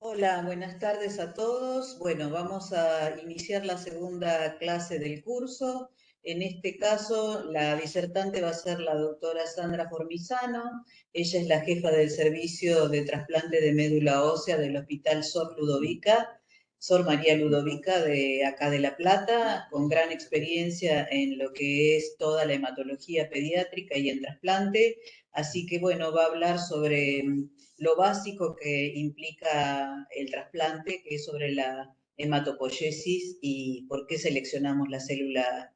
Hola, buenas tardes a todos. Bueno, vamos a iniciar la segunda clase del curso. En este caso, la disertante va a ser la doctora Sandra Formizano. Ella es la jefa del servicio de trasplante de médula ósea del Hospital Sor María Ludovica de acá de La Plata, con gran experiencia en lo que es toda la hematología pediátrica y el trasplante. Así que, bueno, va a hablar sobre lo básico que implica el trasplante, que es sobre la hematopoiesis y por qué seleccionamos la célula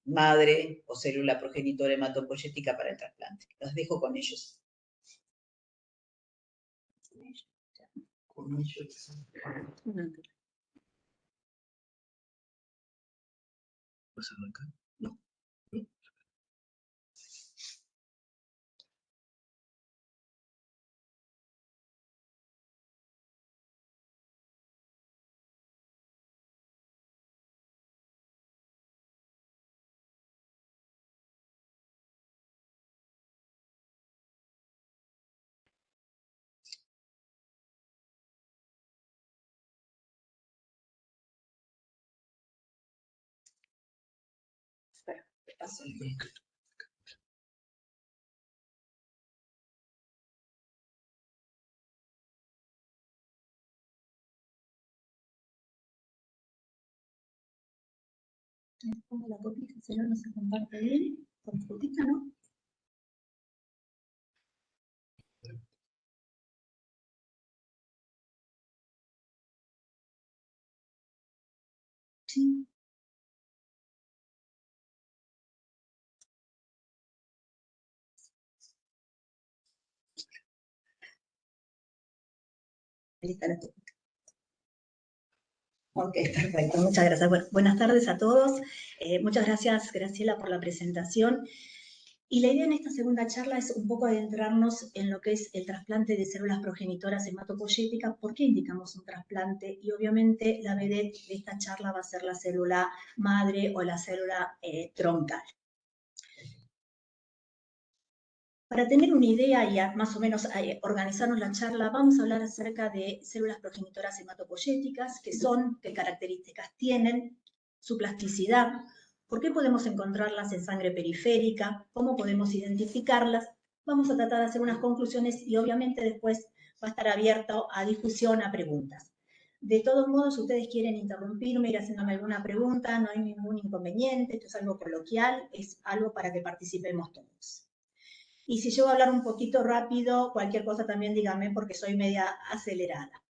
madre o célula progenitora hematopoyética para el trasplante. Los dejo con ellos. ¿Vas a arrancar? No. Espera, te paso. Pongo la copita, si no se comparte bien, con frutita, ¿no? Sí. Ahí está la copita. Ok, perfecto, muchas gracias. Bueno, buenas tardes a todos. Muchas gracias, Graciela, por la presentación. Y la idea en esta segunda charla es un poco adentrarnos en lo que es el trasplante de células progenitoras hematopoyéticas, por qué indicamos un trasplante, y obviamente la vedette de esta charla va a ser la célula madre o la célula troncal. Para tener una idea y más o menos organizarnos la charla, vamos a hablar acerca de células progenitoras hematopoyéticas, qué son, qué características tienen, su plasticidad, por qué podemos encontrarlas en sangre periférica, cómo podemos identificarlas. Vamos a tratar de hacer unas conclusiones y obviamente después va a estar abierto a discusión, a preguntas. De todos modos, si ustedes quieren interrumpirme, ir haciéndome alguna pregunta, no hay ningún inconveniente, esto es algo coloquial, es algo para que participemos todos. Y si llego a hablar un poquito rápido, cualquier cosa también díganme porque soy media acelerada.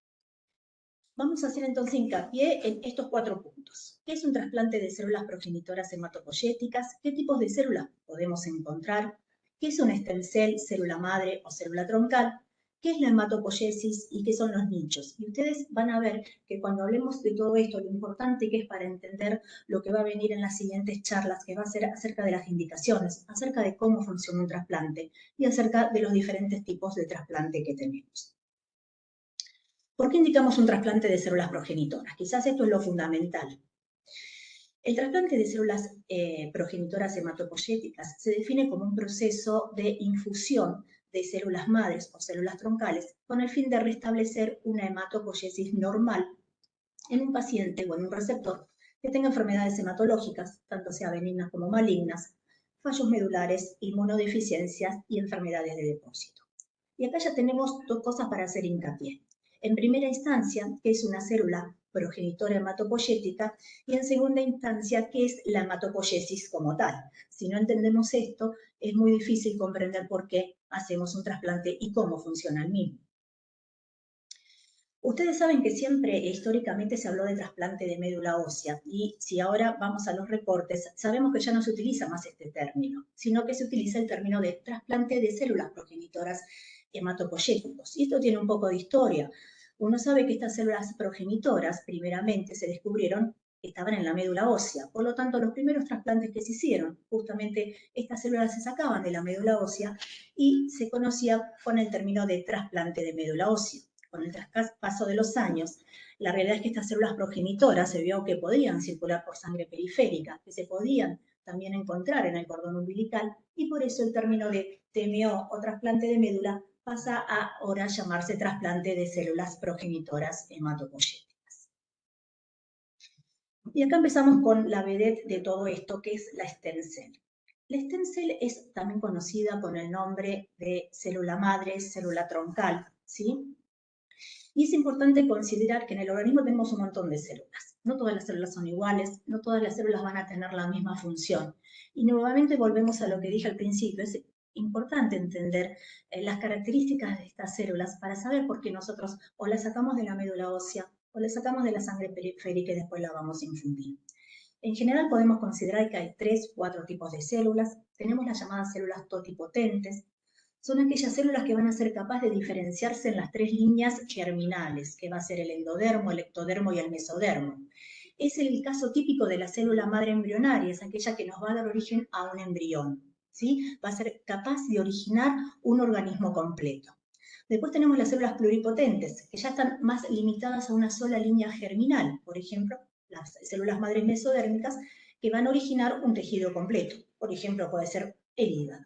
Vamos a hacer entonces hincapié en estos 4 puntos. ¿Qué es un trasplante de células progenitoras hematopoyéticas? ¿Qué tipos de células podemos encontrar? ¿Qué es un stem cell, célula madre o célula troncal? ¿Qué es la hematopoiesis y qué son los nichos? Y ustedes van a ver que cuando hablemos de todo esto, lo importante que es para entender lo que va a venir en las siguientes charlas, que va a ser acerca de las indicaciones, acerca de cómo funciona un trasplante y acerca de los diferentes tipos de trasplante que tenemos. ¿Por qué indicamos un trasplante de células progenitoras? Quizás esto es lo fundamental. El trasplante de células progenitoras hematopoyéticas se define como un proceso de infusión de células madres o células troncales con el fin de restablecer una hematopoiesis normal en un paciente o en un receptor que tenga enfermedades hematológicas, tanto sea benignas como malignas, fallos medulares, inmunodeficiencias y enfermedades de depósito. Y acá ya tenemos 2 cosas para hacer hincapié. En primera instancia, ¿qué es una célula progenitora hematopoyética? Y en segunda instancia, ¿qué es la hematopoiesis como tal? Si no entendemos esto, es muy difícil comprender por qué hacemos un trasplante y cómo funciona el mismo. Ustedes saben que siempre históricamente se habló de trasplante de médula ósea y si ahora vamos a los reportes, sabemos que ya no se utiliza más este término, sino que se utiliza el término de trasplante de células progenitoras hematopoyéticos. Y esto tiene un poco de historia. Uno sabe que estas células progenitoras primeramente se descubrieron que estaban en la médula ósea. Por lo tanto, los primeros trasplantes que se hicieron, justamente estas células se sacaban de la médula ósea y se conocía con el término de trasplante de médula ósea. Con el traspaso de los años, la realidad es que estas células progenitoras se vio que podían circular por sangre periférica, que se podían también encontrar en el cordón umbilical, y por eso el término de TMO o trasplante de médula pasa a ahora llamarse trasplante de células progenitoras hematopoyéticas. Y acá empezamos con la vedette de todo esto, que es la stem cell. La stem cell es también conocida con el nombre de célula madre, célula troncal, ¿sí? Y es importante considerar que en el organismo tenemos un montón de células. No todas las células son iguales, no todas las células van a tener la misma función. Y nuevamente volvemos a lo que dije al principio, es importante entender las características de estas células para saber por qué nosotros o las sacamos de la médula ósea o las sacamos de la sangre periférica y después la vamos a infundir. En general podemos considerar que hay 3 o 4 tipos de células. Tenemos las llamadas células totipotentes. Son aquellas células que van a ser capaces de diferenciarse en las 3 líneas germinales, que va a ser el endodermo, el ectodermo y el mesodermo. Es el caso típico de la célula madre embrionaria, es aquella que nos va a dar origen a un embrión, ¿sí? Va a ser capaz de originar un organismo completo. Después tenemos las células pluripotentes, que ya están más limitadas a una sola línea germinal, por ejemplo, las células madres mesodérmicas, que van a originar un tejido completo, por ejemplo, puede ser el hígado.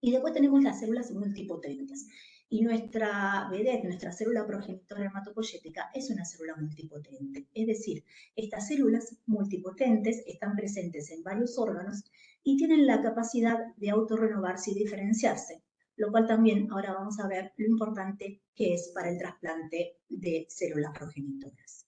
Y después tenemos las células multipotentes. Y nuestra vedette, nuestra célula progenitora hematopoyética, es una célula multipotente. Es decir, estas células multipotentes están presentes en varios órganos y tienen la capacidad de autorrenovarse y diferenciarse, lo cual también ahora vamos a ver lo importante que es para el trasplante de células progenitoras.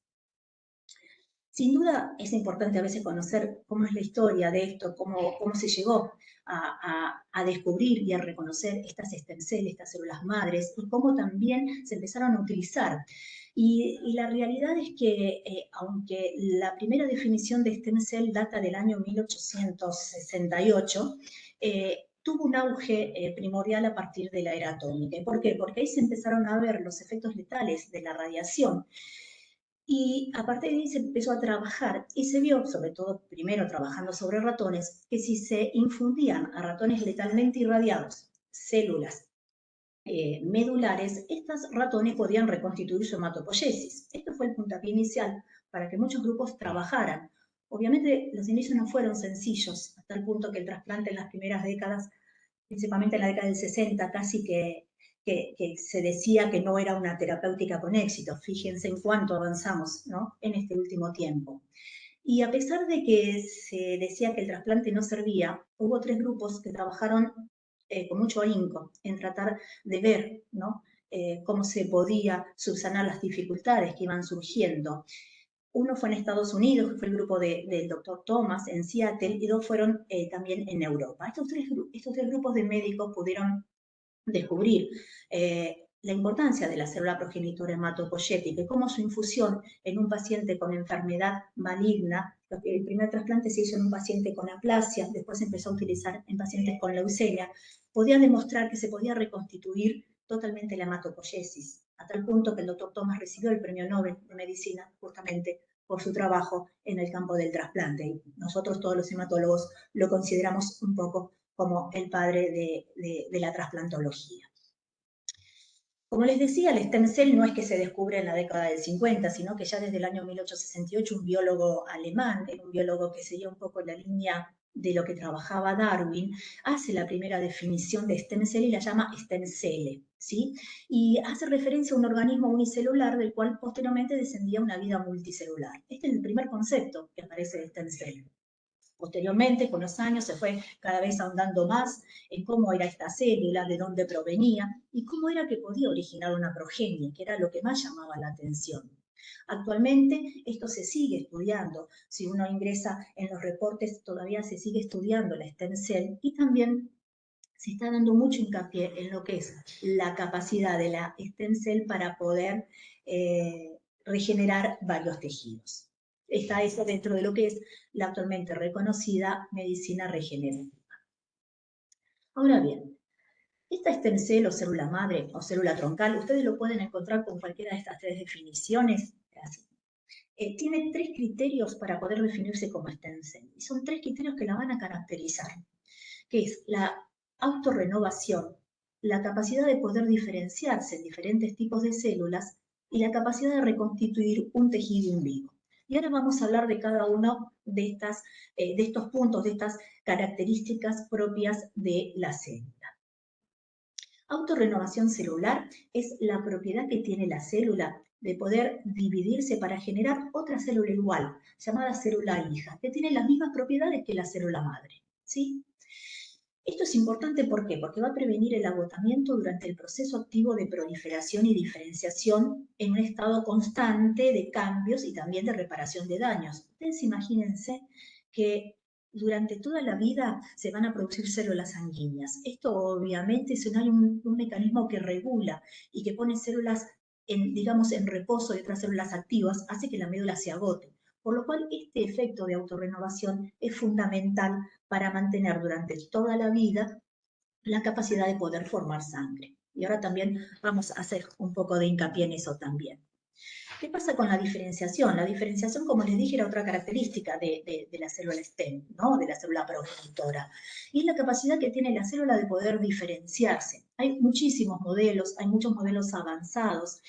Sin duda es importante a veces conocer cómo es la historia de esto, cómo se llegó a descubrir y a reconocer estas stem cells, estas células madres, y cómo también se empezaron a utilizar. Y la realidad es que, aunque la primera definición de stem cell data del año 1868, tuvo un auge primordial a partir de la era atómica. ¿Por qué? Porque ahí se empezaron a ver los efectos letales de la radiación. Y a partir de ahí se empezó a trabajar y se vio, sobre todo primero trabajando sobre ratones, que si se infundían a ratones letalmente irradiados células medulares, estos ratones podían reconstituir su hematopoiesis. Esto fue el puntapié inicial para que muchos grupos trabajaran. Obviamente los inicios no fueron sencillos, hasta el punto que el trasplante en las primeras décadas, principalmente en la década del 60, casi que se decía que no era una terapéutica con éxito. Fíjense en cuánto avanzamos, ¿no?, en este último tiempo. Y a pesar de que se decía que el trasplante no servía, hubo 3 grupos que trabajaron con mucho ahínco en tratar de ver, ¿no?, cómo se podía subsanar las dificultades que iban surgiendo. Uno fue en Estados Unidos, que fue el grupo del doctor Thomas en Seattle, y 2 fueron también en Europa. Estos tres grupos de médicos pudieron descubrir la importancia de la célula progenitora hematopoyética y cómo su infusión en un paciente con enfermedad maligna, el primer trasplante se hizo en un paciente con aplasia, después se empezó a utilizar en pacientes con leucemia, podía demostrar que se podía reconstituir totalmente la hematopoiesis, a tal punto que el doctor Thomas recibió el premio Nobel de Medicina justamente por su trabajo en el campo del trasplante. Y nosotros todos los hematólogos lo consideramos un poco como el padre de la trasplantología. Como les decía, el stem cell no es que se descubre en la década del 50, sino que ya desde el año 1868 un biólogo alemán, un biólogo que seguía un poco la línea de lo que trabajaba Darwin, hace la primera definición de stem cell y la llama stem cell, ¿sí? Y hace referencia a un organismo unicelular del cual posteriormente descendía una vida multicelular. Este es el primer concepto que aparece de stem cell. Posteriormente, con los años, se fue cada vez ahondando más en cómo era esta célula, de dónde provenía y cómo era que podía originar una progenie, que era lo que más llamaba la atención. Actualmente esto se sigue estudiando. Si uno ingresa en los reportes, todavía se sigue estudiando la stem cell y también se está dando mucho hincapié en lo que es la capacidad de la stem cell para poder regenerar varios tejidos. Está eso dentro de lo que es la actualmente reconocida medicina regenerativa. Ahora bien, esta stem cell o célula madre o célula troncal, ustedes lo pueden encontrar con cualquiera de estas 3 definiciones. Tiene 3 criterios para poder definirse como stem cell. Y son 3 criterios que la van a caracterizar, que es la autorrenovación, la capacidad de poder diferenciarse en diferentes tipos de células y la capacidad de reconstituir un tejido in vivo. Y ahora vamos a hablar de cada uno de estos puntos, de estas características propias de la célula. Autorrenovación celular es la propiedad que tiene la célula de poder dividirse para generar otra célula igual, llamada célula hija, que tiene las mismas propiedades que la célula madre, ¿sí? Esto es importante, ¿por qué? Porque va a prevenir el agotamiento durante el proceso activo de proliferación y diferenciación en un estado constante de cambios y también de reparación de daños. Ustedes imagínense que durante toda la vida se van a producir células sanguíneas. Esto obviamente es un mecanismo que regula y que pone células digamos, en reposo y otras células activas, hace que la médula se agote. Por lo cual, este efecto de autorrenovación es fundamental para mantener durante toda la vida la capacidad de poder formar sangre. Y ahora también vamos a hacer un poco de hincapié en eso también. ¿Qué pasa con la diferenciación? La diferenciación, como les dije, era otra característica de la célula stem, ¿no? De la célula progenitora. Y es la capacidad que tiene la célula de poder diferenciarse. Hay muchísimos modelos, hay muchos modelos avanzados.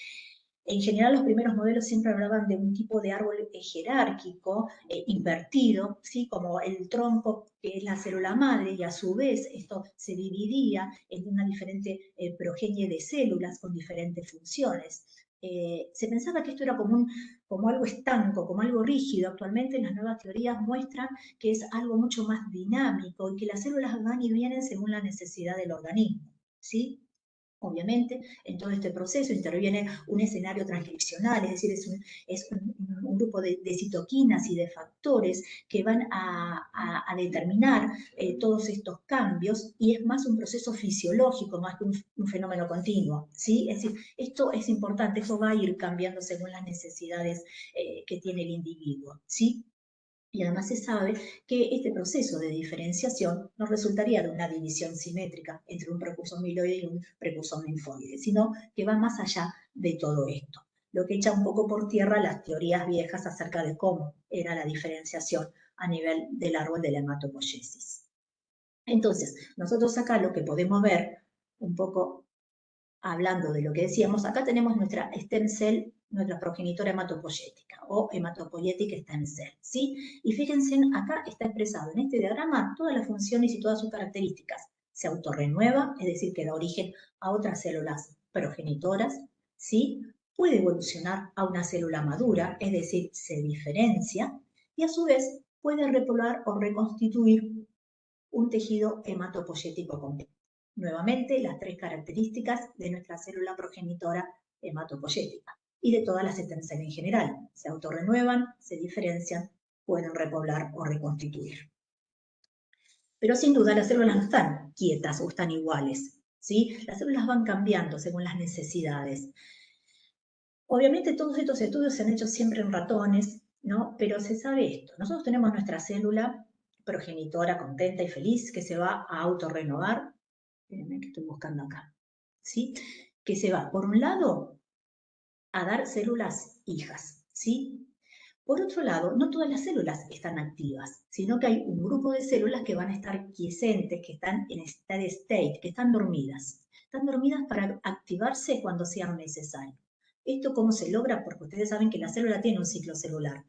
En general, los primeros modelos siempre hablaban de un tipo de árbol jerárquico, invertido, ¿sí? Como el tronco, que es la célula madre, y a su vez esto se dividía en una diferente progenie de células con diferentes funciones. Se pensaba que esto era como algo estanco, como algo rígido. Actualmente las nuevas teorías muestran que es algo mucho más dinámico y que las células van y vienen según la necesidad del organismo, ¿sí? Obviamente, en todo este proceso interviene un escenario transcripcional, es decir, es un grupo de citoquinas y de factores que van a determinar todos estos cambios, y es más un proceso fisiológico más que un fenómeno continuo, ¿sí? Es decir, esto es importante, esto va a ir cambiando según las necesidades que tiene el individuo, ¿sí? Y además se sabe que este proceso de diferenciación no resultaría de una división simétrica entre un precursor amiloide y un precursor linfoide, sino que va más allá de todo esto, lo que echa un poco por tierra las teorías viejas acerca de cómo era la diferenciación a nivel del árbol de la hematopoiesis. Entonces, nosotros acá lo que podemos ver, un poco hablando de lo que decíamos, acá tenemos nuestra stem cell, nuestra progenitora hematopoyética o hematopoietic stem cell, ¿sí? Y fíjense, acá está expresado en este diagrama todas las funciones y todas sus características. Se autorrenueva, es decir, que da origen a otras células progenitoras, ¿sí? Puede evolucionar a una célula madura, es decir, se diferencia, y a su vez puede repoblar o reconstituir un tejido hematopoyético completo. Nuevamente, las tres características de nuestra célula progenitora hematopoyética y de todas las stem cells en general. Se autorrenuevan, se diferencian, pueden repoblar o reconstituir. Pero sin duda las células no están quietas o están iguales, ¿sí? Las células van cambiando según las necesidades. Obviamente todos estos estudios se han hecho siempre en ratones, ¿no? Pero se sabe esto. Nosotros tenemos nuestra célula progenitora contenta y feliz que se va a autorrenovar. Espérenme que estoy buscando acá, ¿sí? Que se va, por un lado, a dar células hijas, ¿sí? Por otro lado, no todas las células están activas, sino que hay un grupo de células que van a estar quiescentes, que están en steady state, que están dormidas. Están dormidas para activarse cuando sea necesario. ¿Esto cómo se logra? Porque ustedes saben que la célula tiene un ciclo celular.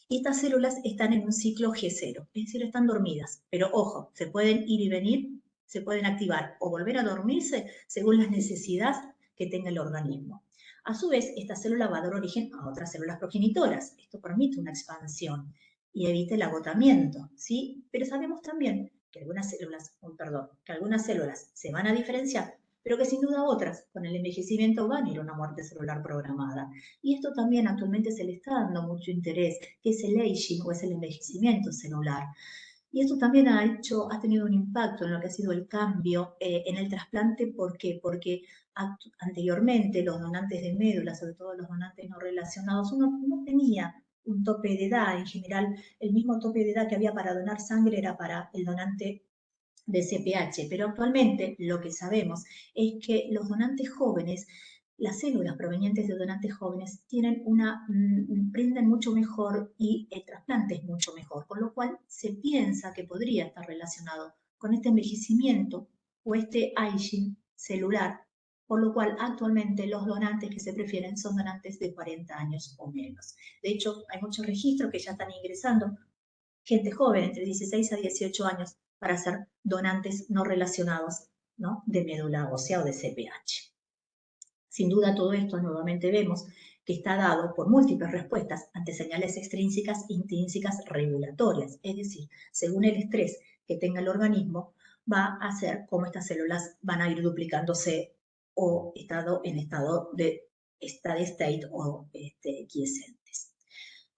Y estas células están en un ciclo G0, es decir, están dormidas. Pero ojo, se pueden ir y venir, se pueden activar o volver a dormirse según las necesidades que tenga el organismo. A su vez, esta célula va a dar origen a otras células progenitoras. Esto permite una expansión y evita el agotamiento, ¿sí? Pero sabemos también que algunas células se van a diferenciar, pero que sin duda otras, con el envejecimiento, van a ir a una muerte celular programada. Y esto también actualmente se le está dando mucho interés, que es el aging o es el envejecimiento celular. Y esto también ha tenido un impacto en lo que ha sido el cambio en el trasplante. ¿Por qué? Porque anteriormente los donantes de médula, sobre todo los donantes no relacionados, uno no tenía un tope de edad. En general, el mismo tope de edad que había para donar sangre era para el donante de CPH, pero actualmente lo que sabemos es que los donantes jóvenes, las células provenientes de donantes jóvenes rinden mucho mejor y el trasplante es mucho mejor, con lo cual se piensa que podría estar relacionado con este envejecimiento o este aging celular, por lo cual actualmente los donantes que se prefieren son donantes de 40 años o menos. De hecho, hay muchos registros que ya están ingresando gente joven, entre 16 a 18 años, para ser donantes no relacionados ¿no?, de médula ósea o de CPH. Sin duda todo esto nuevamente vemos que está dado por múltiples respuestas ante señales extrínsecas e intrínsecas regulatorias, es decir, según el estrés que tenga el organismo, va a hacer cómo estas células van a ir duplicándose o en estado de steady state o quiescentes.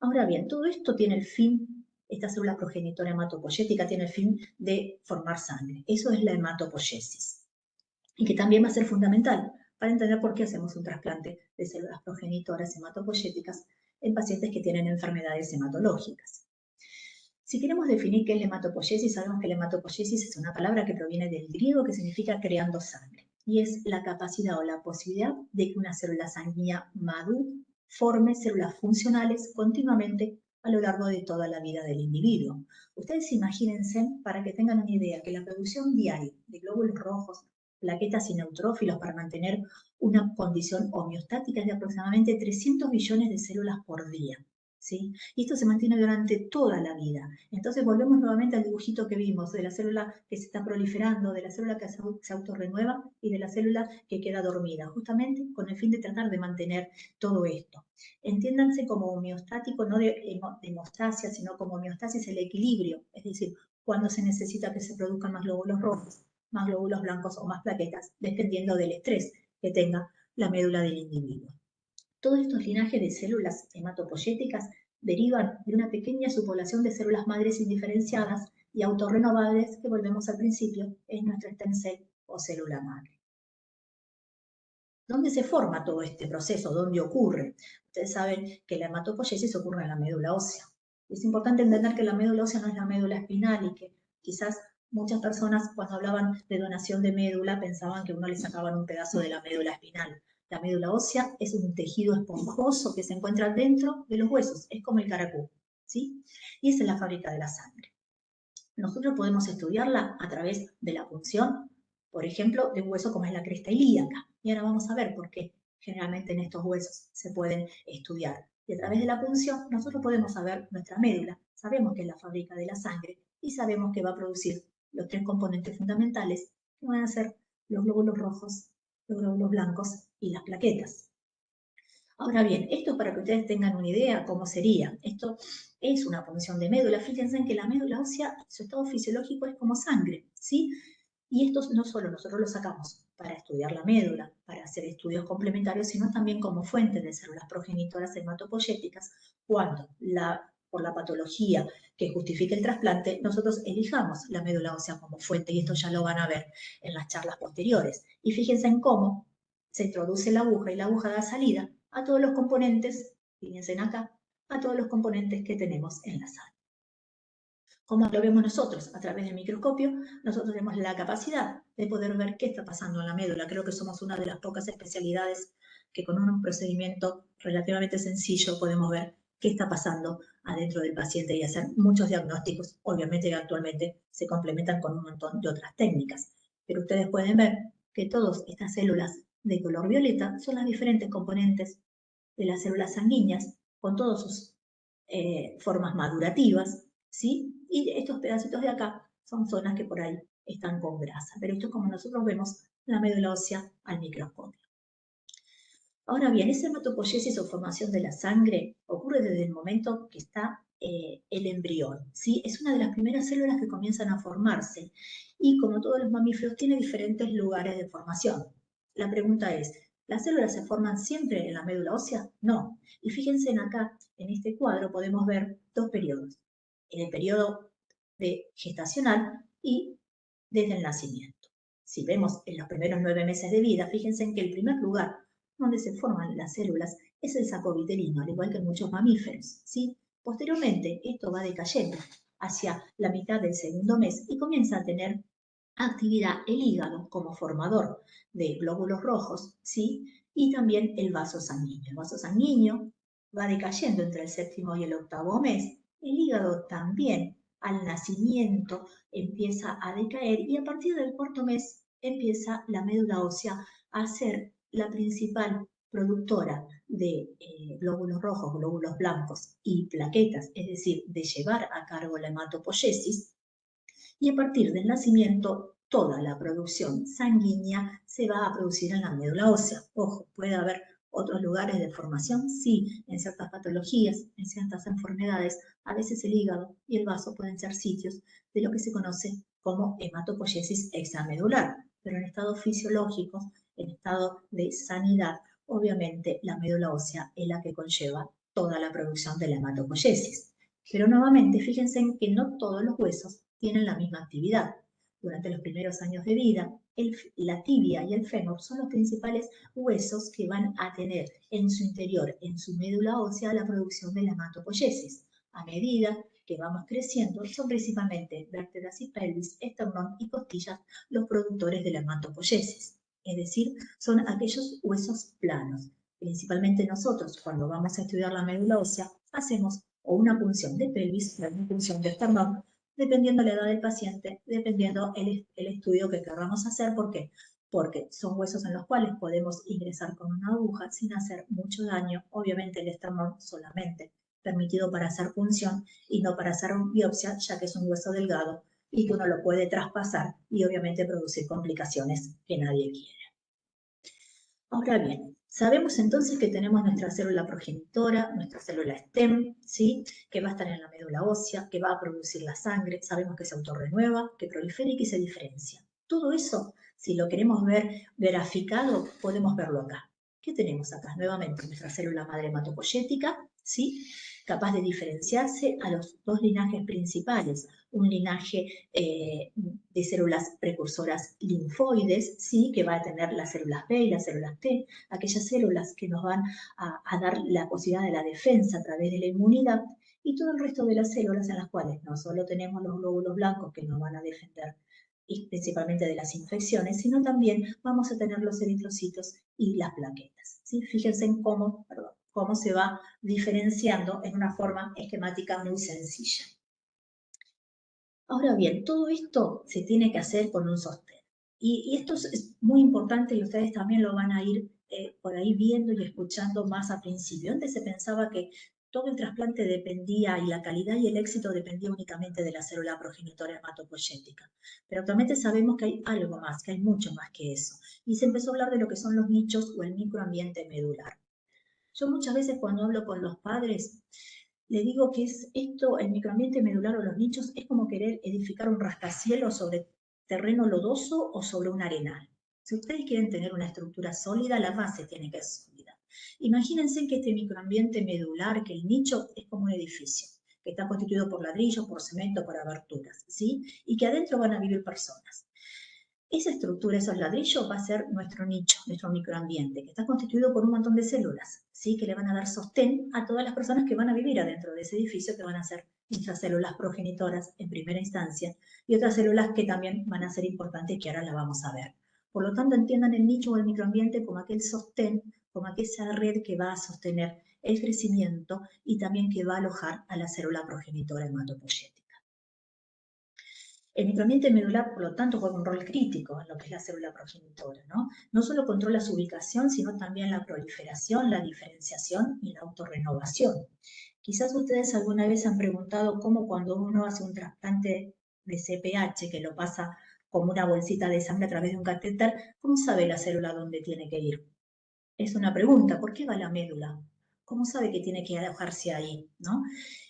Ahora bien, todo esto tiene el fin, esta célula progenitora hematopoyética tiene el fin de formar sangre. Eso es la hematopoiesis. Y que también va a ser fundamental para entender por qué hacemos un trasplante de células progenitoras hematopoyéticas en pacientes que tienen enfermedades hematológicas. Si queremos definir qué es la hematopoiesis, sabemos que la hematopoiesis es una palabra que proviene del griego que significa creando sangre. Y es la capacidad o la posibilidad de que una célula sanguínea madura forme células funcionales continuamente a lo largo de toda la vida del individuo. Ustedes imagínense, para que tengan una idea, que la producción diaria de glóbulos rojos, plaquetas y neutrófilos para mantener una condición homeostática es de aproximadamente 300 billones de células por día, ¿sí? Y esto se mantiene durante toda la vida. Entonces volvemos nuevamente al dibujito que vimos de la célula que se está proliferando, de la célula que se autorrenueva y de la célula que queda dormida, justamente con el fin de tratar de mantener todo esto. Entiéndanse como homeostático, no de hemostasia, sino como homeostasis, el equilibrio, es decir, cuando se necesita que se produzcan más glóbulos rojos, más glóbulos blancos o más plaquetas, dependiendo del estrés que tenga la médula del individuo. Todos estos linajes de células hematopoyéticas derivan de una pequeña subpoblación de células madres indiferenciadas y autorrenovables que, volvemos al principio, es nuestro stem cell o célula madre. ¿Dónde se forma todo este proceso? ¿Dónde ocurre? Ustedes saben que la hematopoiesis ocurre en la médula ósea. Es importante entender que la médula ósea no es la médula espinal y que quizás muchas personas cuando hablaban de donación de médula pensaban que uno le sacaban un pedazo de la médula espinal. La médula ósea es un tejido esponjoso que se encuentra dentro de los huesos, es como el caracol, ¿sí? Y esa es la fábrica de la sangre. Nosotros podemos estudiarla a través de la punción, por ejemplo, de un hueso como es la cresta ilíaca. Y ahora vamos a ver por qué generalmente en estos huesos se pueden estudiar. Y a través de la punción nosotros podemos saber nuestra médula, sabemos que es la fábrica de la sangre y sabemos que va a producir los tres componentes fundamentales que van a ser los glóbulos rojos, los glóbulos blancos y las plaquetas. Ahora bien, esto para que ustedes tengan una idea cómo sería. Esto es una punción de médula. Fíjense en que la médula ósea, su estado fisiológico es como sangre, ¿sí? Y esto no solo nosotros lo sacamos para estudiar la médula, para hacer estudios complementarios, sino también como fuente de células progenitoras hematopoyéticas, cuando por la patología que justifique el trasplante, nosotros elijamos la médula ósea como fuente, y esto ya lo van a ver en las charlas posteriores. Y fíjense en cómo se introduce la aguja y la aguja da salida a todos los componentes, fíjense acá, a todos los componentes que tenemos en la sangre. Como lo vemos nosotros a través del microscopio, nosotros tenemos la capacidad de poder ver qué está pasando en la médula. Creo que somos una de las pocas especialidades que con un procedimiento relativamente sencillo podemos ver qué está pasando adentro del paciente y hacer muchos diagnósticos. Obviamente que actualmente se complementan con un montón de otras técnicas. Pero ustedes pueden ver que todas estas células de color violeta son las diferentes componentes de las células sanguíneas con todas sus formas madurativas, ¿sí? Y estos pedacitos de acá son zonas que por ahí están con grasa. Pero esto es como nosotros vemos la médula ósea al microscopio. Ahora bien, esa hematopoiesis o formación de la sangre ocurre desde el momento que está el embrión, ¿sí? Es una de las primeras células que comienzan a formarse y como todos los mamíferos tiene diferentes lugares de formación. La pregunta es, ¿las células se forman siempre en la médula ósea? No. Y fíjense en acá, en este cuadro, podemos ver dos periodos. El periodo gestacional y desde el nacimiento. Si vemos en los primeros 9 meses de vida, fíjense en que el primer lugar donde se forman las células es el saco vitelino, al igual que en muchos mamíferos, ¿sí? Posteriormente, esto va decayendo hacia la mitad del segundo mes y comienza a tener actividad el hígado como formador de glóbulos rojos, ¿sí? Y también el vaso sanguíneo. El vaso sanguíneo va decayendo entre el séptimo y el octavo mes. El hígado también al nacimiento empieza a decaer y a partir del cuarto mes empieza la médula ósea a ser la principal productora de glóbulos rojos, glóbulos blancos y plaquetas, es decir, de llevar a cargo la hematopoiesis, y a partir del nacimiento toda la producción sanguínea se va a producir en la médula ósea. Ojo, puede haber otros lugares de formación, sí, en ciertas patologías, en ciertas enfermedades, a veces el hígado y el vaso pueden ser sitios de lo que se conoce como hematopoiesis extramedular, pero en estados fisiológicos, en estado de sanidad, obviamente la médula ósea es la que conlleva toda la producción de la hematopoiesis. Pero nuevamente, fíjense en que no todos los huesos tienen la misma actividad. Durante los primeros años de vida, la tibia y el fémur son los principales huesos que van a tener en su interior, en su médula ósea, la producción de la hematopoiesis. A medida que vamos creciendo, son principalmente vértebras y pelvis, esternón y costillas los productores de la hematopoiesis. Es decir, son aquellos huesos planos. Principalmente nosotros, cuando vamos a estudiar la médula ósea, hacemos o una punción de pelvis o una punción de esternón, dependiendo la edad del paciente, dependiendo el estudio que queramos hacer. ¿Por qué? Porque son huesos en los cuales podemos ingresar con una aguja sin hacer mucho daño. Obviamente el esternón solamente permitido para hacer punción y no para hacer biopsia, ya que es un hueso delgado y que uno lo puede traspasar y obviamente producir complicaciones que nadie quiere. Ahora bien, sabemos entonces que tenemos nuestra célula progenitora, nuestra célula stem, ¿sí? Que va a estar en la médula ósea, que va a producir la sangre, sabemos que se autorrenueva, que prolifera y que se diferencia. Todo eso, si lo queremos ver graficado, podemos verlo acá. ¿Qué tenemos acá? Nuevamente, nuestra célula madre hematopoyética, ¿sí? Capaz de diferenciarse a los dos linajes principales, un linaje de células precursoras linfoides, ¿sí? Que va a tener las células B y las células T, aquellas células que nos van a dar la posibilidad de la defensa a través de la inmunidad, y todo el resto de las células en las cuales no solo tenemos los glóbulos blancos que nos van a defender y principalmente de las infecciones, sino también vamos a tener los eritrocitos y las plaquetas, ¿sí? Fíjense en cómo se va diferenciando en una forma esquemática muy sencilla. Ahora bien, todo esto se tiene que hacer con un sostén. Y esto es muy importante y ustedes también lo van a ir por ahí viendo y escuchando más a principio. Antes se pensaba que todo el trasplante dependía y la calidad y el éxito dependía únicamente de la célula progenitora hematopoyética. Pero actualmente sabemos que hay algo más, que hay mucho más que eso. Y se empezó a hablar de lo que son los nichos o el microambiente medular. Yo muchas veces cuando hablo con los padres, le digo que es esto, el microambiente medular o los nichos, es como querer edificar un rascacielos sobre terreno lodoso o sobre un arenal. Si ustedes quieren tener una estructura sólida, la base tiene que ser sólida. Imagínense que este microambiente medular, que el nicho es como un edificio, que está constituido por ladrillo, por cemento, por aberturas, ¿sí? Y que adentro van a vivir personas. Esa estructura, esos ladrillos, va a ser nuestro nicho, nuestro microambiente, que está constituido por un montón de células, ¿sí? Que le van a dar sostén a todas las personas que van a vivir adentro de ese edificio, que van a ser nuestras células progenitoras en primera instancia, y otras células que también van a ser importantes, que ahora las vamos a ver. Por lo tanto, entiendan el nicho o el microambiente como aquel sostén, como aquella red que va a sostener el crecimiento y también que va a alojar a la célula progenitora hematopoyética. El microambiente medular, por lo tanto, juega un rol crítico en lo que es la célula progenitora, ¿no? No solo controla su ubicación, sino también la proliferación, la diferenciación y la autorrenovación. Quizás ustedes alguna vez han preguntado cómo cuando uno hace un trasplante de CPH, que lo pasa como una bolsita de sangre a través de un catéter, ¿cómo sabe la célula dónde tiene que ir? Es una pregunta, ¿por qué va a la médula? ¿Cómo sabe que tiene que alojarse ahí? ¿No?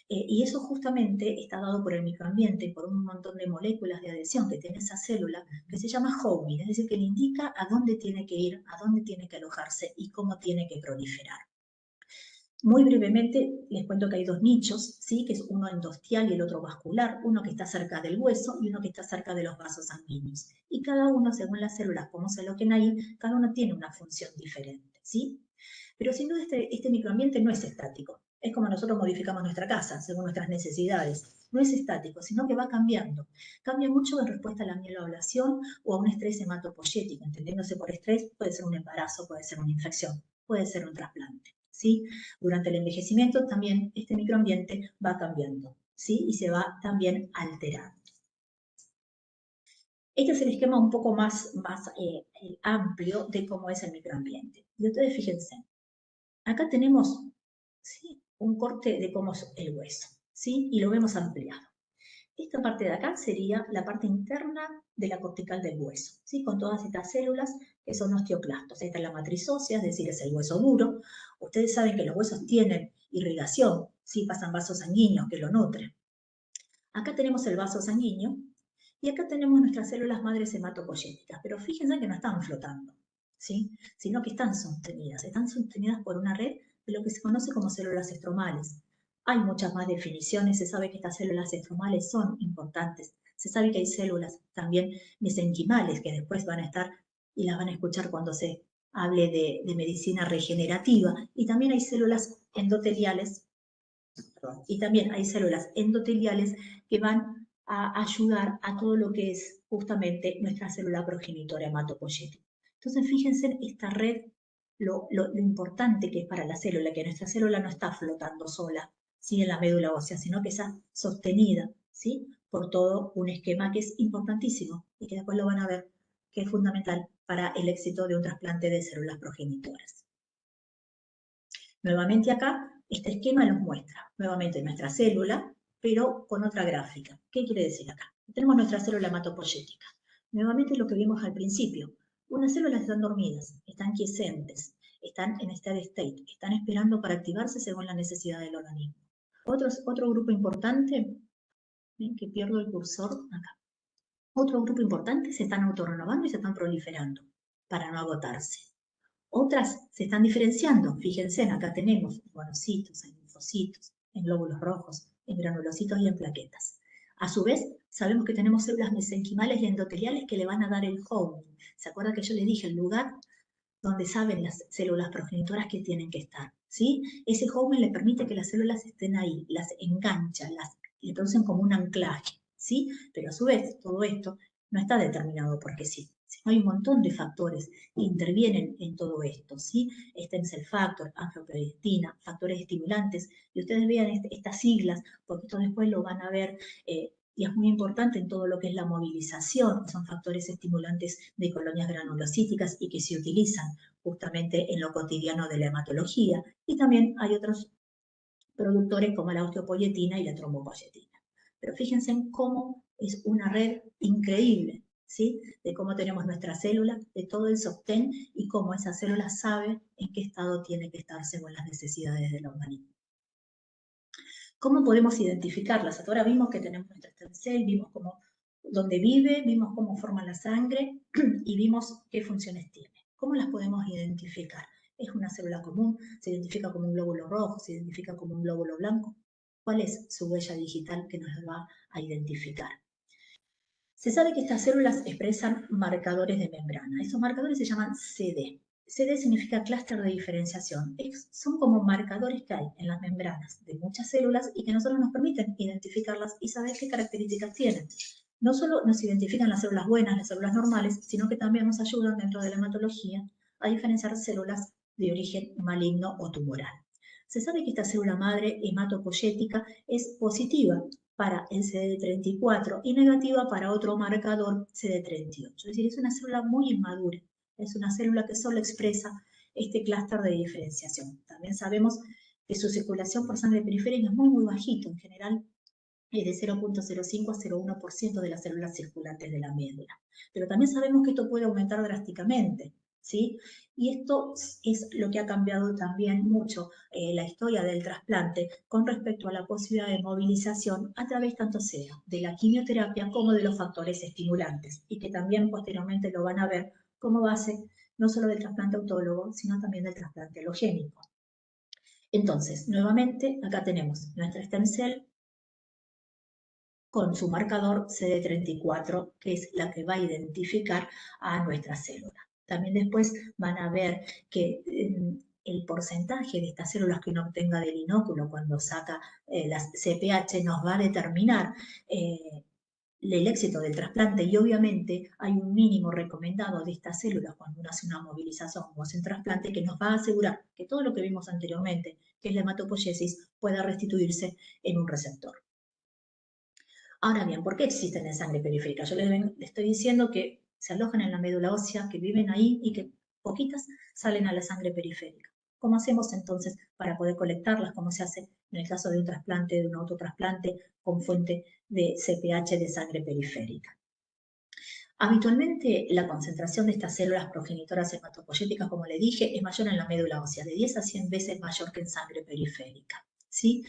Y eso justamente está dado por el microambiente, por un montón de moléculas de adhesión que tiene esa célula, que se llama homing, es decir, que le indica a dónde tiene que ir, a dónde tiene que alojarse y cómo tiene que proliferar. Muy brevemente les cuento que hay dos nichos, ¿sí? Que es uno endostial y el otro vascular, uno que está cerca del hueso y uno que está cerca de los vasos sanguíneos. Y cada uno, según las células, como se aloquen ahí, cada uno tiene una función diferente, ¿sí? Pero sin duda este microambiente no es estático. Es como nosotros modificamos nuestra casa, según nuestras necesidades. No es estático, sino que va cambiando. Cambia mucho en respuesta a la mieloablación o a un estrés hematopoyético. Entendiéndose por estrés, puede ser un embarazo, puede ser una infección, puede ser un trasplante, ¿sí? Durante el envejecimiento también este microambiente va cambiando, ¿sí? Y se va también alterando. Este es el esquema un poco más amplio de cómo es el microambiente. Y ustedes fíjense, acá tenemos, ¿sí? Un corte de cómo es el hueso, ¿sí? Y lo vemos ampliado. Esta parte de acá sería la parte interna de la cortical del hueso, ¿sí? Con todas estas células que son osteoclastos. Esta es la matriz ósea, es decir, es el hueso duro. Ustedes saben que los huesos tienen irrigación, ¿sí? Pasan vasos sanguíneos que lo nutren. Acá tenemos el vaso sanguíneo y acá tenemos nuestras células madres hematopoyéticas, pero fíjense que no están flotando, ¿sí? Sino que están sostenidas por una red de lo que se conoce como células estromales. Hay muchas más definiciones, se sabe que estas células estromales son importantes, se sabe que hay células también mesenquimales que después van a estar y las van a escuchar cuando se hable de medicina regenerativa, y también hay células endoteliales, y también hay células endoteliales que van a ayudar a todo lo que es justamente nuestra célula progenitora hematopoyética. Entonces, fíjense en esta red, lo importante que es para la célula, que nuestra célula no está flotando sola, ¿sí? En la médula ósea, sino que está sostenida, ¿sí? Por todo un esquema que es importantísimo y que después lo van a ver, que es fundamental para el éxito de un trasplante de células progenitoras. Nuevamente acá, este esquema nos muestra nuevamente nuestra célula, pero con otra gráfica. ¿Qué quiere decir acá? Tenemos nuestra célula hematopoyética. Nuevamente lo que vimos al principio. Unas células están dormidas, están quiescentes, están en steady state, están esperando para activarse según la necesidad del organismo. Otro grupo importante, ven que pierdo el cursor acá. Otro grupo importante se están autorrenovando y se están proliferando para no agotarse. Otras se están diferenciando. Fíjense, acá tenemos en monocitos, en linfocitos, en glóbulos rojos, en granulocitos y en plaquetas. A su vez, sabemos que tenemos células mesenquimales y endoteliales que le van a dar el homing. ¿Se acuerda que yo le dije el lugar donde saben las células progenitoras que tienen que estar? ¿Sí? Ese homing le permite que las células estén ahí, las enganchan, le producen como un anclaje, ¿sí? Pero a su vez, todo esto no está determinado porque sí. Hay un montón de factores que intervienen en todo esto, ¿sí? Stem cell factor, angiopoietina, factores estimulantes, y ustedes vean estas siglas, porque esto después lo van a ver, y es muy importante en todo lo que es la movilización, son factores estimulantes de colonias granulocíticas y que se utilizan justamente en lo cotidiano de la hematología, y también hay otros productores como la osteopoietina y la trombopoietina. Pero fíjense en cómo es una red increíble, ¿sí? De cómo tenemos nuestra célula, de todo el sostén y cómo esa célula sabe en qué estado tiene que estar según las necesidades del organismo. ¿Cómo podemos identificarlas? Hasta ahora vimos que tenemos nuestra stem cell, vimos dónde vive, vimos cómo forma la sangre y vimos qué funciones tiene. ¿Cómo las podemos identificar? ¿Es una célula común? ¿Se identifica como un glóbulo rojo? ¿Se identifica como un glóbulo blanco? ¿Cuál es su huella digital que nos va a identificar? Se sabe que estas células expresan marcadores de membrana. Esos marcadores se llaman CD. CD significa clúster de diferenciación. Son como marcadores que hay en las membranas de muchas células y que nosotros nos permiten identificarlas y saber qué características tienen. No solo nos identifican las células buenas, las células normales, sino que también nos ayudan dentro de la hematología a diferenciar células de origen maligno o tumoral. Se sabe que esta célula madre hematopoyética es positiva para el CD34 y negativa para otro marcador CD38. Es decir, es una célula muy inmadura, es una célula que solo expresa este clúster de diferenciación. También sabemos que su circulación por sangre periférica es muy bajito, en general es de 0.05 a 0.1% de las células circulantes de la médula. Pero también sabemos que esto puede aumentar drásticamente, ¿sí? Y esto es lo que ha cambiado también mucho la historia del trasplante con respecto a la posibilidad de movilización a través tanto sea de la quimioterapia como de los factores estimulantes, y que también posteriormente lo van a ver como base no solo del trasplante autólogo, sino también del trasplante alogénico. Entonces, nuevamente, acá tenemos nuestra stem cell con su marcador CD34, que es la que va a identificar a nuestra célula. También después van a ver que el porcentaje de estas células que uno obtenga del inóculo cuando saca las CPH nos va a determinar el éxito del trasplante, y obviamente hay un mínimo recomendado de estas células cuando uno hace una movilización o hace un trasplante que nos va a asegurar que todo lo que vimos anteriormente, que es la hematopoiesis, pueda restituirse en un receptor. Ahora bien, ¿por qué existen en sangre periférica? Yo les estoy diciendo que se alojan en la médula ósea, que viven ahí y que poquitas salen a la sangre periférica. ¿Cómo hacemos entonces para poder colectarlas? ¿Cómo se hace en el caso de un trasplante, de un autotrasplante con fuente de CPH de sangre periférica? Habitualmente la concentración de estas células progenitoras hematopoyéticas, como le dije, es mayor en la médula ósea, de 10 a 100 veces mayor que en sangre periférica, ¿sí?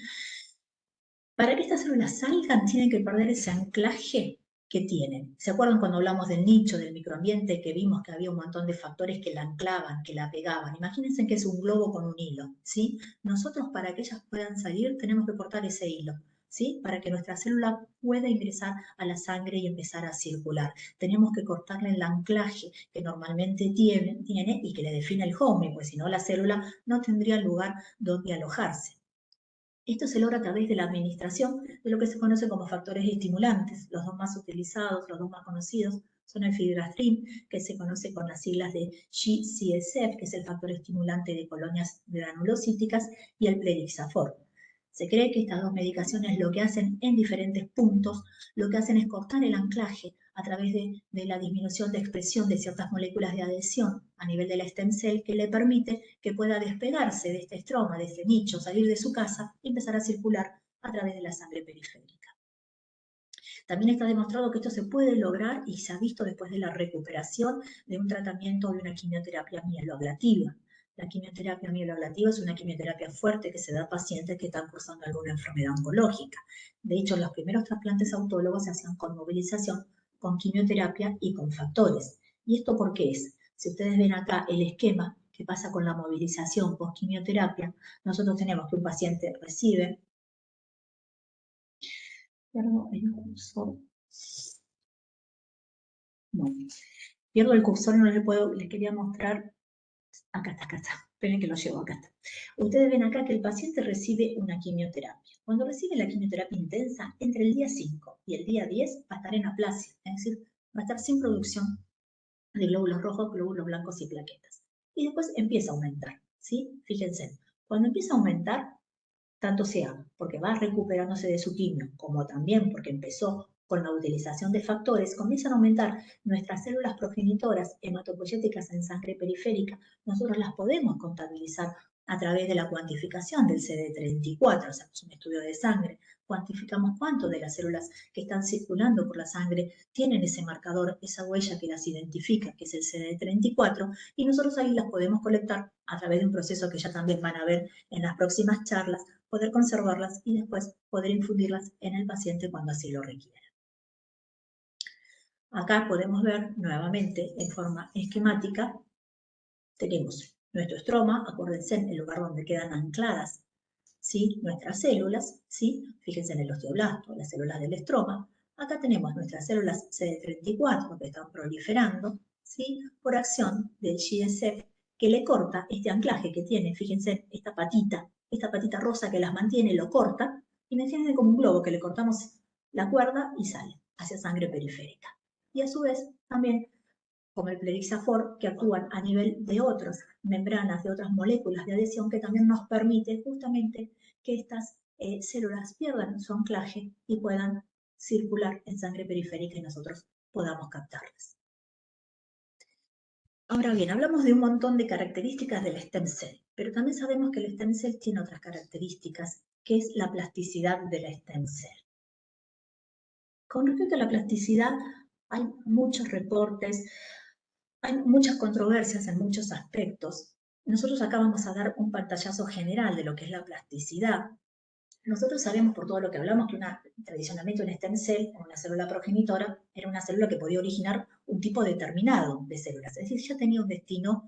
Para que estas células salgan, tienen que perder ese anclaje que tienen. ¿Se acuerdan cuando hablamos del nicho, del microambiente, que vimos que había un montón de factores que la anclaban, que la pegaban? Imagínense que es un globo con un hilo, ¿sí? Nosotros, para que ellas puedan salir, tenemos que cortar ese hilo, ¿sí? Para que nuestra célula pueda ingresar a la sangre y empezar a circular. Tenemos que cortarle el anclaje que normalmente tiene y que le define el home, pues si no la célula no tendría lugar donde alojarse. Esto se logra a través de la administración de lo que se conoce como factores estimulantes. Los dos más utilizados, los dos más conocidos, son el filgrastim, que se conoce con las siglas de G-CSF, que es el factor estimulante de colonias granulocíticas, y el plerixafor. Se cree que estas dos medicaciones lo que hacen en diferentes puntos, lo que hacen es cortar el anclaje a través de la disminución de expresión de ciertas moléculas de adhesión a nivel de la stem cell, que le permite que pueda despegarse de este estroma, de este nicho, salir de su casa y empezar a circular a través de la sangre periférica. También está demostrado que esto se puede lograr y se ha visto después de la recuperación de un tratamiento de una quimioterapia mieloablativa. La quimioterapia mieloablativa es una quimioterapia fuerte que se da a pacientes que están cursando alguna enfermedad oncológica. De hecho, los primeros trasplantes autólogos se hacían con movilización, con quimioterapia y con factores. ¿Y esto por qué es? Si ustedes ven acá el esquema que pasa con la movilización post-quimioterapia, nosotros tenemos que un paciente recibe, pierdo el cursor, bueno, pierdo el cursor, no les quería mostrar. Acá está. Esperen que lo llevo, acá está. Ustedes ven acá que el paciente recibe una quimioterapia. Cuando recibe la quimioterapia intensa, entre el día 5 y el día 10 va a estar en aplasia, es decir, va a estar sin producción de glóbulos rojos, glóbulos blancos y plaquetas. Y después empieza a aumentar, ¿sí? Fíjense, cuando empieza a aumentar, tanto sea porque va recuperándose de su quimio, como también porque empezó con la utilización de factores, comienzan a aumentar nuestras células progenitoras hematopoyéticas en sangre periférica. Nosotros las podemos contabilizar a través de la cuantificación del CD34, hacemos un estudio de sangre, cuantificamos cuánto de las células que están circulando por la sangre tienen ese marcador, esa huella que las identifica, que es el CD34, y nosotros ahí las podemos colectar a través de un proceso que ya también van a ver en las próximas charlas, poder conservarlas y después poder infundirlas en el paciente cuando así lo requiera. Acá podemos ver nuevamente en forma esquemática, tenemos nuestro estroma, acuérdense en el lugar donde quedan ancladas, ¿sí? Nuestras células, ¿sí? Fíjense en el osteoblasto, las células del estroma. Acá tenemos nuestras células CD34 que están proliferando, ¿sí? Por acción del GSF, que le corta este anclaje que tiene, fíjense, esta patita rosa que las mantiene, lo corta, y me tienen como un globo que le cortamos la cuerda y sale hacia sangre periférica. Y a su vez, también, como el plerixafor, que actúan a nivel de otras membranas, de otras moléculas de adhesión, que también nos permite justamente que estas células pierdan su anclaje y puedan circular en sangre periférica y nosotros podamos captarlas. Ahora bien, hablamos de un montón de características del stem cell, pero también sabemos que el stem cell tiene otras características, que es la plasticidad de la stem cell. Con respecto a la plasticidad, hay muchos reportes, hay muchas controversias en muchos aspectos. Nosotros acá vamos a dar un pantallazo general de lo que es la plasticidad. Nosotros sabemos por todo lo que hablamos que tradicionalmente un stem cell, una célula progenitora, era una célula que podía originar un tipo determinado de células, es decir, ya tenía un destino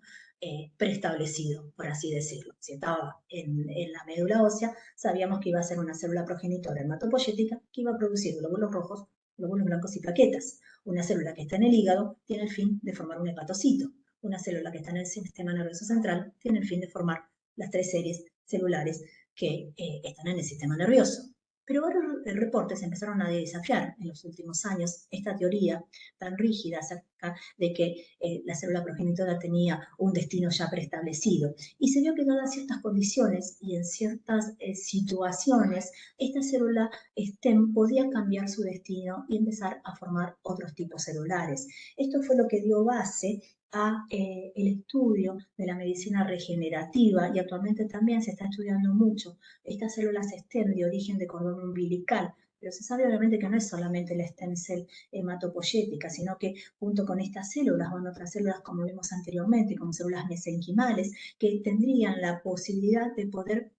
preestablecido, por así decirlo. Si estaba en la médula ósea, sabíamos que iba a ser una célula progenitora hematopoyética que iba a producir glóbulos rojos, glóbulos blancos y plaquetas. Una célula que está en el hígado tiene el fin de formar un hepatocito. Una célula que está en el sistema nervioso central tiene el fin de formar las 3 series celulares que están en el sistema nervioso. Pero varios reportes empezaron a desafiar en los últimos años esta teoría tan rígida acerca de que la célula progenitora tenía un destino ya preestablecido. Y se vio que dadas ciertas condiciones y en ciertas situaciones, esta célula STEM podía cambiar su destino y empezar a formar otros tipos celulares. Esto fue lo que dio base a el estudio de la medicina regenerativa, y actualmente también se está estudiando mucho estas células STEM de origen de cordón umbilical, pero se sabe obviamente que no es solamente la stem cell hematopoyética, sino que junto con estas células van otras células, como vimos anteriormente, como células mesenquimales, que tendrían la posibilidad de poder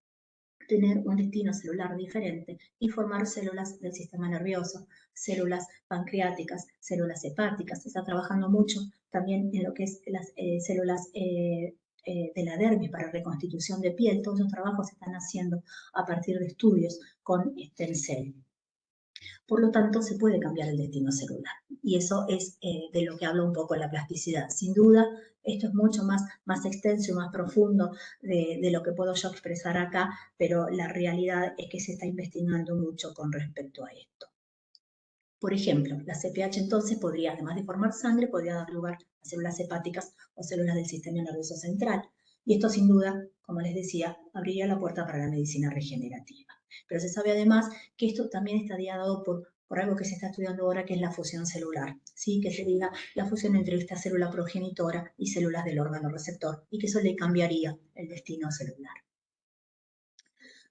tener un destino celular diferente y formar células del sistema nervioso, células pancreáticas, células hepáticas. Se está trabajando mucho también en lo que es las células de la dermis para reconstitución de piel. Todos esos trabajos se están haciendo a partir de estudios con stem cell. Por lo tanto, se puede cambiar el destino celular. Y eso es de lo que habla un poco la plasticidad. Sin duda, esto es mucho más extenso y más profundo de lo que puedo yo expresar acá, pero la realidad es que se está investigando mucho con respecto a esto. Por ejemplo, la CPH entonces podría, además de formar sangre, podría dar lugar a células hepáticas o células del sistema nervioso central. Y esto sin duda, como les decía, abriría la puerta para la medicina regenerativa. Pero se sabe además que esto también está dado por algo que se está estudiando ahora, que es la fusión celular, ¿sí? Que sería la fusión entre esta célula progenitora y células del órgano receptor, y que eso le cambiaría el destino celular.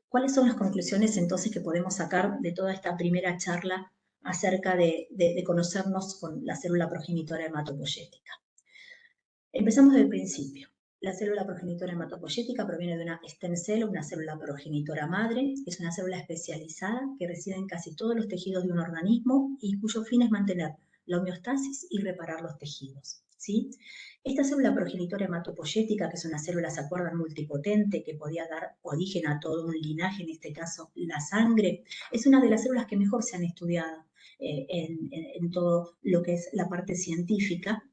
¿Cuáles son las conclusiones entonces que podemos sacar de toda esta primera charla acerca de conocernos con la célula progenitora hematopoyética? Empezamos del principio. La célula progenitora hematopoyética proviene de una stem cell, una célula progenitora madre. Es una célula especializada que reside en casi todos los tejidos de un organismo y cuyo fin es mantener la homeostasis y reparar los tejidos, ¿sí? Esta célula progenitora hematopoyética, que es una célula, ¿se acuerdan?, multipotente, que podía dar origen a todo un linaje, en este caso la sangre, es una de las células que mejor se han estudiado en todo lo que es la parte científica,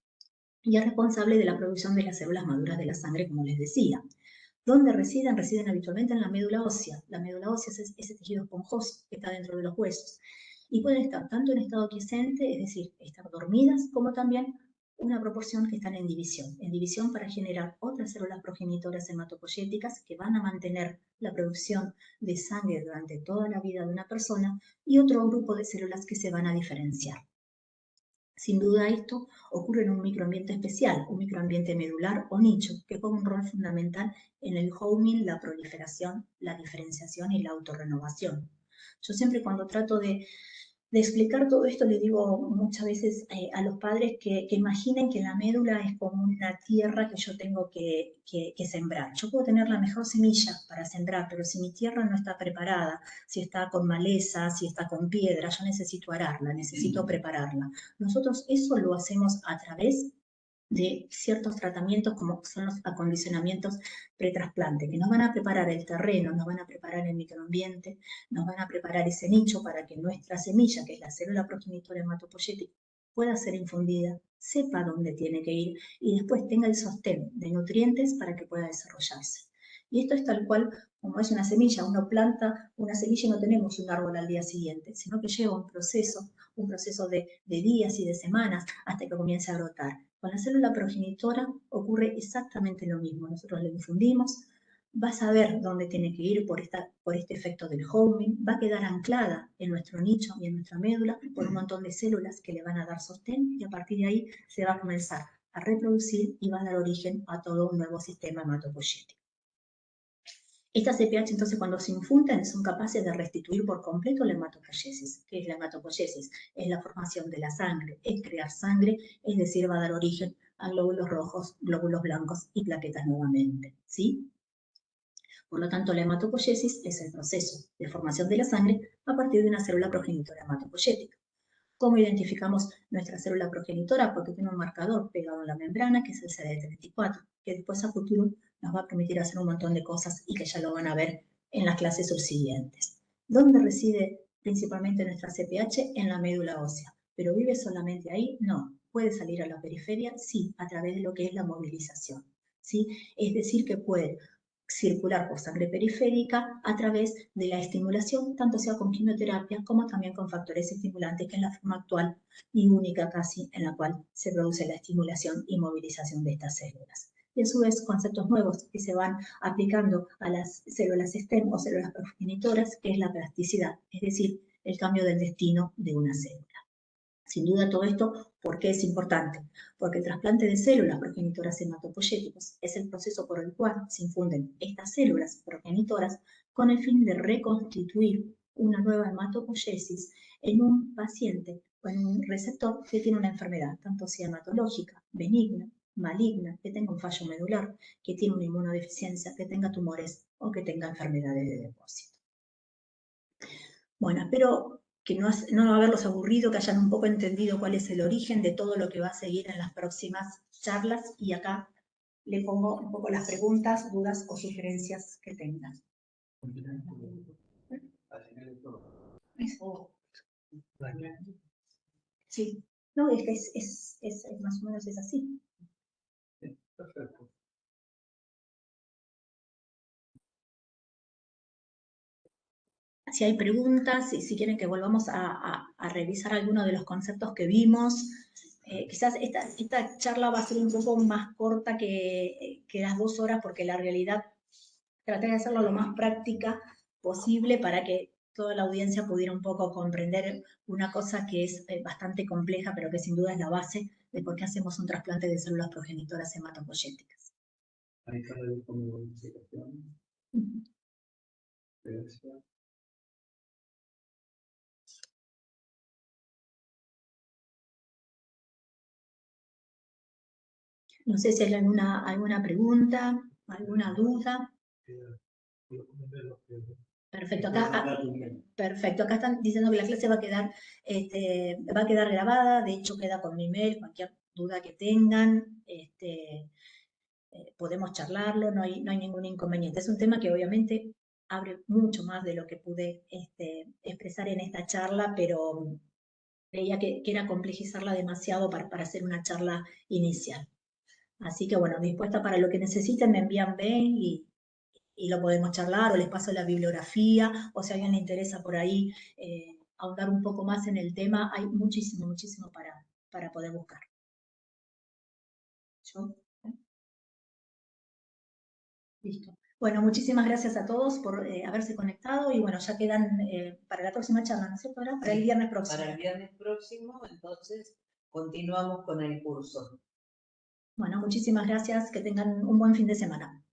y es responsable de la producción de las células maduras de la sangre, como les decía. ¿Dónde residen? Residen habitualmente en la médula ósea. La médula ósea es ese tejido esponjoso que está dentro de los huesos. Y pueden estar tanto en estado quiescente, es decir, estar dormidas, como también una proporción que están en división para generar otras células progenitoras hematopoyéticas que van a mantener la producción de sangre durante toda la vida de una persona, y otro grupo de células que se van a diferenciar. Sin duda esto ocurre en un microambiente especial, un microambiente medular o nicho, que juega un rol fundamental en el homing, la proliferación, la diferenciación y la autorrenovación. Yo siempre, cuando trato de explicar todo esto, le digo muchas veces a los padres que imaginen que la médula es como una tierra que yo tengo que sembrar. Yo puedo tener la mejor semilla para sembrar, pero si mi tierra no está preparada, si está con maleza, si está con piedra, yo necesito ararla, necesito prepararla. Nosotros eso lo hacemos a través de ciertos tratamientos, como son los acondicionamientos pretrasplante, que nos van a preparar el terreno, nos van a preparar el microambiente, nos van a preparar ese nicho para que nuestra semilla, que es la célula progenitora hematopoyética, pueda ser infundida, sepa dónde tiene que ir y después tenga el sostén de nutrientes para que pueda desarrollarse. Y esto es tal cual como es una semilla. Uno planta una semilla y no tenemos un árbol al día siguiente, sino que lleva un proceso de días y de semanas hasta que comience a brotar. Con la célula progenitora ocurre exactamente lo mismo. Nosotros le infundimos, va a saber dónde tiene que ir por este efecto del homing, va a quedar anclada en nuestro nicho y en nuestra médula por un montón de células que le van a dar sostén, y a partir de ahí se va a comenzar a reproducir y va a dar origen a todo un nuevo sistema hematopoyético. Estas CPH, entonces, cuando se infunden, son capaces de restituir por completo la hematopoiesis. ¿Qué es la hematopoiesis? Es la formación de la sangre, es crear sangre, es decir, va a dar origen a glóbulos rojos, glóbulos blancos y plaquetas nuevamente, ¿sí? Por lo tanto, la hematopoiesis es el proceso de formación de la sangre a partir de una célula progenitora hematopoyética. ¿Cómo identificamos nuestra célula progenitora? Porque tiene un marcador pegado en la membrana, que es el CD34, que después a futuro nos va a permitir hacer un montón de cosas y que ya lo van a ver en las clases subsiguientes. ¿Dónde reside principalmente nuestra CPH? En la médula ósea. ¿Pero vive solamente ahí? No. ¿Puede salir a la periferia? Sí, a través de lo que es la movilización, ¿sí? Es decir, que puede circular por sangre periférica a través de la estimulación, tanto sea con quimioterapia como también con factores estimulantes, que es la forma actual y única casi en la cual se produce la estimulación y movilización de estas células. Y a su vez, conceptos nuevos que se van aplicando a las células STEM o células progenitoras, que es la plasticidad, es decir, el cambio del destino de una célula. Sin duda todo esto, ¿por qué es importante? Porque el trasplante de células progenitoras hematopoyéticas es el proceso por el cual se infunden estas células progenitoras con el fin de reconstituir una nueva hematopoiesis en un paciente o en un receptor que tiene una enfermedad, tanto sea hematológica, benigna, maligna, que tenga un fallo medular, que tiene una inmunodeficiencia, que tenga tumores o que tenga enfermedades de depósito. Bueno, espero que no haberlos aburrido, que hayan un poco entendido cuál es el origen de todo lo que va a seguir en las próximas charlas, y acá le pongo un poco las preguntas, dudas o sugerencias que tengan. Sí, no, es que más o menos es así. Perfecto. Si hay preguntas, y si quieren que volvamos a revisar algunos de los conceptos que vimos, quizás esta charla va a ser un poco más corta que las 2 horas, porque la realidad traté de hacerlo lo más práctica posible para que toda la audiencia pudiera un poco comprender una cosa que es bastante compleja, pero que sin duda es la base de por qué hacemos un trasplante de células progenitoras hematopoyéticas. Ahí está la diagnosticación. Gracias. No sé si hay alguna pregunta, alguna duda. Perfecto, acá están diciendo que la clase va a quedar grabada, de hecho queda con mi email, cualquier duda que tengan, podemos charlarlo, no hay ningún inconveniente. Es un tema que obviamente abre mucho más de lo que pude expresar en esta charla, pero creía que era complejizarla demasiado para hacer una charla inicial. Así que bueno, dispuesta para lo que necesiten, me envían mail y lo podemos charlar, o les paso la bibliografía, o si a alguien le interesa por ahí ahondar un poco más en el tema, hay muchísimo para poder buscar. ¿Yo? Listo. Bueno, muchísimas gracias a todos por haberse conectado, y bueno, ya quedan para la próxima charla, ¿no es cierto? Para el viernes próximo. Para el viernes próximo, entonces, continuamos con el curso. Bueno, muchísimas gracias, que tengan un buen fin de semana.